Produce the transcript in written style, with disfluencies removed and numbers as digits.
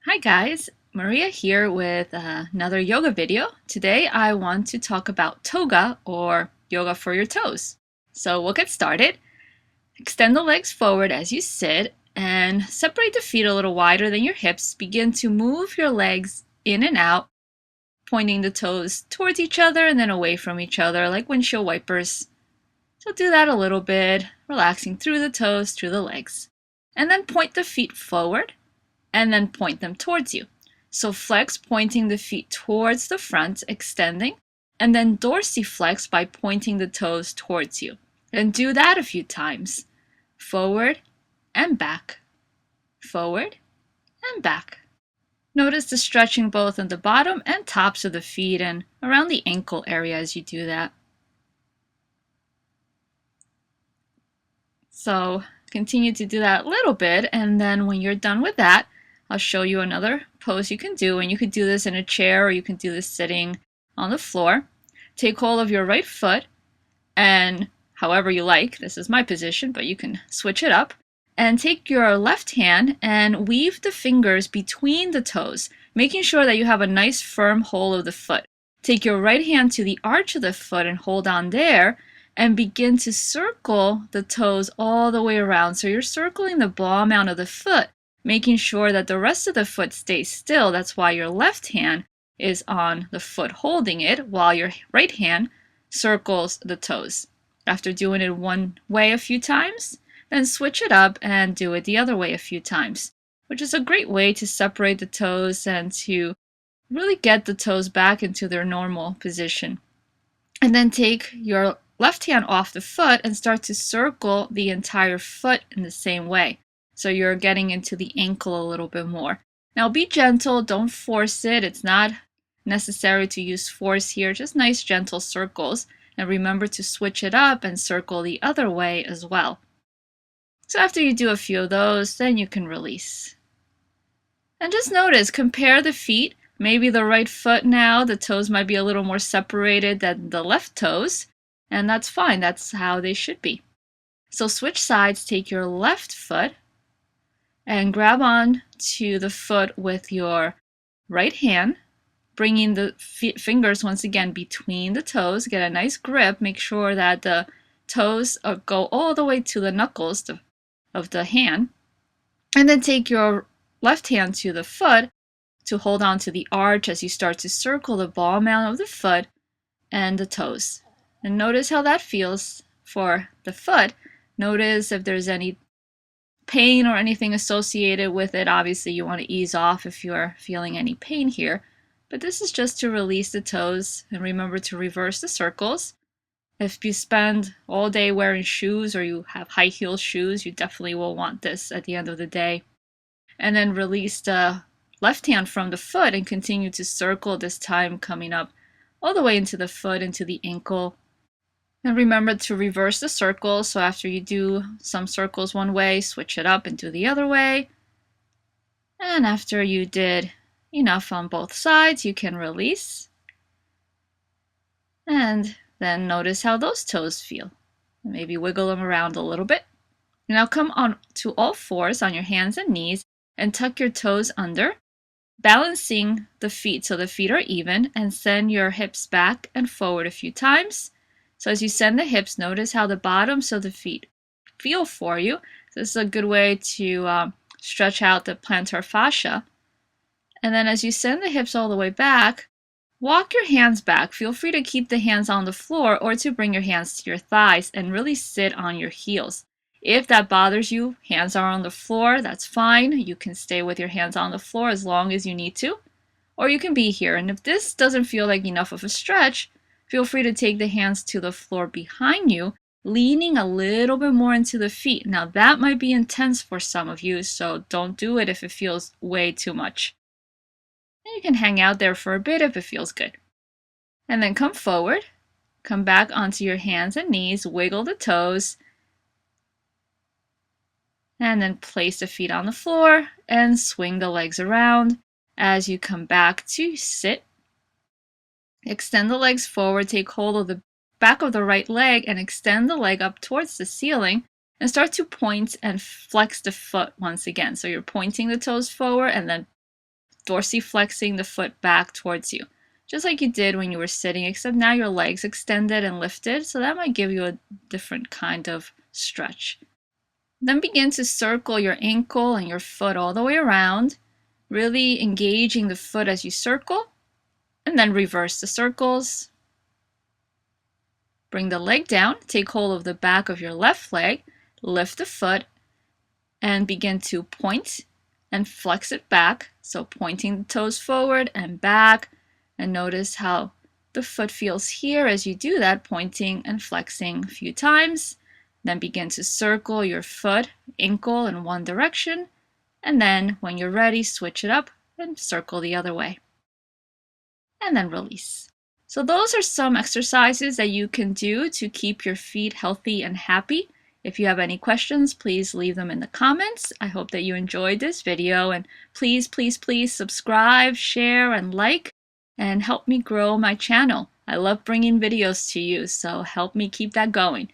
Hi guys, Maria here with another yoga video. Today I want to talk about toga or yoga for your toes. So we'll get started. Extend the legs forward as you sit and separate the feet a little wider than your hips. Begin to move your legs in and out, pointing the toes towards each other and then away from each other like windshield wipers. So do that a little bit, relaxing through the toes, through the legs. And then point the feet forward and then point them towards you. So flex, pointing the feet towards the front, extending, and then dorsiflex by pointing the toes towards you. And do that a few times. Forward and back. Forward and back. Notice the stretching both on the bottom and tops of the feet and around the ankle area as you do that. So continue to do that a little bit, and then when you're done with that, I'll show you another pose you can do, and you could do this in a chair or you can do this sitting on the floor. Take hold of your right foot, and however you like, this is my position, but you can switch it up, and take your left hand and weave the fingers between the toes, making sure that you have a nice firm hold of the foot. Take your right hand to the arch of the foot and hold on there, and begin to circle the toes all the way around. So you're circling the ball mount of the foot, making sure that the rest of the foot stays still. That's why your left hand is on the foot holding it, while your right hand circles the toes. After doing it one way a few times, then switch it up and do it the other way a few times, which is a great way to separate the toes and to really get the toes back into their normal position. And then take your left hand off the foot and start to circle the entire foot in the same way. So you're getting into the ankle a little bit more. Now be gentle, don't force it. It's not necessary to use force here, just nice gentle circles. And remember to switch it up and circle the other way as well. So after you do a few of those, then you can release. And just notice, compare the feet. Maybe the right foot now, the toes might be a little more separated than the left toes. And that's fine, that's how they should be. So switch sides, take your left foot and grab on to the foot with your right hand, bringing the fingers once again between the toes. Get a nice grip. Make sure that the toes go all the way to the knuckles of the hand. And then take your left hand to the foot to hold on to the arch as you start to circle the ball mount of the foot and the toes. And notice how that feels for the foot. Notice if there's any pain or anything associated with it. Obviously you want to ease off if you're feeling any pain here, but this is just to release the toes. And remember to reverse the circles. If you spend all day wearing shoes or you have high heel shoes, you definitely will want this at the end of the day. And then release the left hand from the foot and continue to circle, this time coming up all the way into the foot, into the ankle. And remember to reverse the circles. So after you do some circles one way, switch it up and do the other way. And after you did enough on both sides, you can release. And then notice how those toes feel. Maybe wiggle them around a little bit. Now come on to all fours on your hands and knees and tuck your toes under, balancing the feet so the feet are even, and send your hips back and forward a few times. So as you send the hips, notice how the bottoms of the feet feel for you. This is a good way to stretch out the plantar fascia. And then as you send the hips all the way back, walk your hands back. Feel free to keep the hands on the floor or to bring your hands to your thighs and really sit on your heels. If that bothers you, hands are on the floor, that's fine. You can stay with your hands on the floor as long as you need to, or you can be here. And if this doesn't feel like enough of a stretch, feel free to take the hands to the floor behind you, leaning a little bit more into the feet. Now that might be intense for some of you, so don't do it if it feels way too much. And you can hang out there for a bit if it feels good. And then come forward, come back onto your hands and knees, wiggle the toes, and then place the feet on the floor and swing the legs around as you come back to sit. Extend the legs forward, take hold of the back of the right leg and extend the leg up towards the ceiling and start to point and flex the foot once again. So you're pointing the toes forward and then dorsiflexing the foot back towards you, just like you did when you were sitting, except now your legs extended and lifted, so that might give you a different kind of stretch. Then begin to circle your ankle and your foot all the way around, really engaging the foot as you circle, and then reverse the circles. Bring the leg down, take hold of the back of your left leg, lift the foot, and begin to point and flex it back. So pointing the toes forward and back, and notice how the foot feels here as you do that, pointing and flexing a few times. Then begin to circle your foot, ankle in one direction, and then when you're ready, switch it up and circle the other way. And then release. So those are some exercises that you can do to keep your feet healthy and happy. If you have any questions, please leave them in the comments. I hope that you enjoyed this video, and please, please, please subscribe, share, and like, and help me grow my channel. I love bringing videos to you, so help me keep that going.